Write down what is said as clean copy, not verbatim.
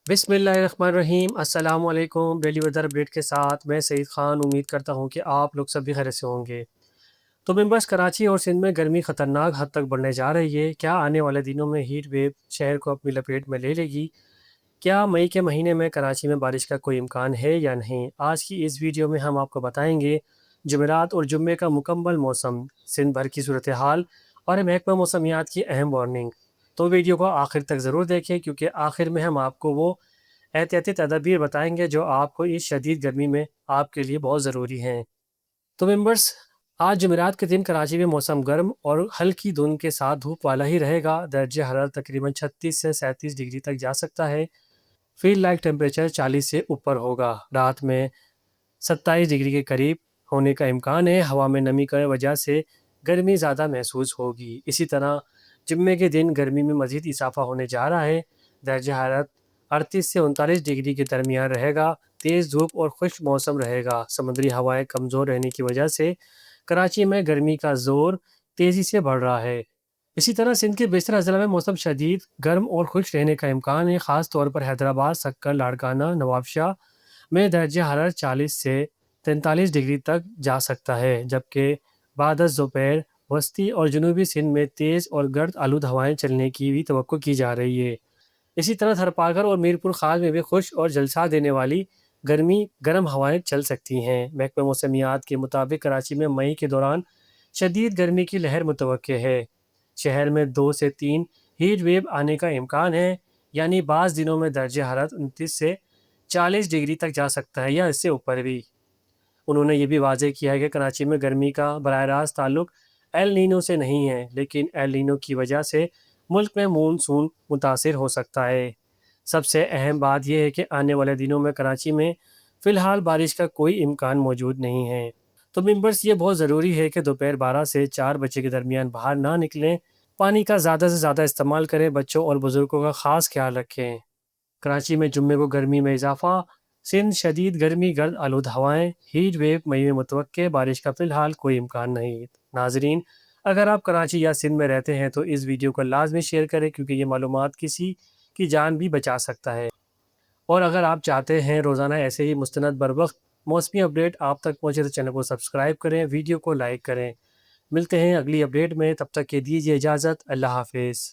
बिस्मिल्लाहिर्रहमानिर्रहीम। अस्सलाम वालेकुम। डेली वेदर अपडेट के साथ मैं सईद ख़ान उम्मीद करता हूँ कि आप लोग सब भी खैरियत से होंगे। तो मेंबर्स, कराची और सिंध में गर्मी ख़तरनाक हद तक बढ़ने जा रही है। क्या आने वाले दिनों में हीट वेव शहर को अपनी लपेट में ले लेगी? क्या मई के महीने में कराची में बारिश का कोई इम्कान है या नहीं? आज की इस वीडियो में हम आपको बताएंगे जुमेरात और जुम्मे का मुकम्मल मौसम, सिंध भर की सूरत हाल और महकमा मौसमियात की अहम वार्निंग। तो वीडियो को आखिर तक ज़रूर देखें, क्योंकि आखिर में हम आपको वो एहतियाती तदाबीर बताएंगे जो आपको इस शदीद गर्मी में आपके लिए बहुत ज़रूरी हैं। तो मेंबर्स, आज जुमेरात के दिन कराची में मौसम गर्म और हल्की धुंध के साथ धूप वाला ही रहेगा। दर्जा हरारत तकरीबन 36 से 37 डिग्री तक जा सकता है। फील लाइक टेम्परेचर 40 से ऊपर होगा। रात में 27 डिग्री के करीब होने का इम्कान है। हवा में नमी की वजह से गर्मी ज़्यादा महसूस होगी। इसी तरह जुम्मे के दिन गर्मी में मज़ीद इजाफा होने जा रहा है। दर्जा हरारत 38 से 39 डिग्री के दरमियान रहेगा। तेज़ धूप और खुश्क मौसम रहेगा। समुद्री हवाएं कमज़ोर रहने की वजह से कराची में गर्मी का ज़ोर तेज़ी से बढ़ रहा है। इसी तरह सिंध के बेशतर अजला में मौसम शदीद गर्म और खुश्क रहने का इम्कान है। ख़ास तौर पर हैदराबाद, सक्कर, लाड़काना, नवाबशाह में दर्जा हरारत 40 से 43 डिग्री तक जा सकता है, जबकि बाद दोपहर वस्ती और जनूबी सिंध में तेज़ और गर्द आलूद हवाएं चलने की भी तवक्को की जा रही है। इसी तरह थरपाकर और मीरपुर खास में भी खुश और जलसा देने वाली गर्म हवाएं चल सकती हैं। महकमा मौसमियात के मुताबिक कराची में मई के दौरान शदीद गर्मी की लहर मुतवक्के है। शहर में 2 से 3 हीट वेव आने का इम्कान है, यानी बाज़ दिनों में दर्जा हरारत 29 से 40 डिग्री तक जा सकता है या इससे ऊपर भी। उन्होंने ये भी वाज़ेह किया है कि कराची में गर्मी का बराह रास्त ताल्लुक एल नीनो से नहीं है, लेकिन एल नीनो की वजह से मुल्क में मानसून मुतासिर हो सकता है। सबसे अहम बात यह है कि आने वाले दिनों में कराची में फ़िलहाल बारिश का कोई इम्कान मौजूद नहीं है। तो मेंबर्स, ये बहुत ज़रूरी है कि दोपहर 12 से 4 बजे के दरमियान बाहर ना निकलें। पानी का ज़्यादा से ज़्यादा इस्तेमाल करें। बच्चों और बुज़ुर्गों का ख़ास ख्याल रखें। कराची में जुम्मे को गर्मी में इजाफा। सिंध शदीद गर्मी, गर्द आलूद हवाएं, हीट वेव मई में मुतवक्के। बारिश का फ़िलहाल कोई इम्कान नहीं। नाजरीन, अगर आप कराची या सिंध में रहते हैं तो इस वीडियो को लाजमी शेयर करें, क्योंकि ये मालूमात किसी की जान भी बचा सकता है। और अगर आप चाहते हैं रोज़ाना ऐसे ही मुस्तनद बरवक्त मौसमी अपडेट आप तक पहुँचे तो चैनल को सब्सक्राइब करें, वीडियो को लाइक करें। मिलते हैं अगली अपडेट में, तब तक के दीजिए इजाज़त। अल्लाह हाफिज़।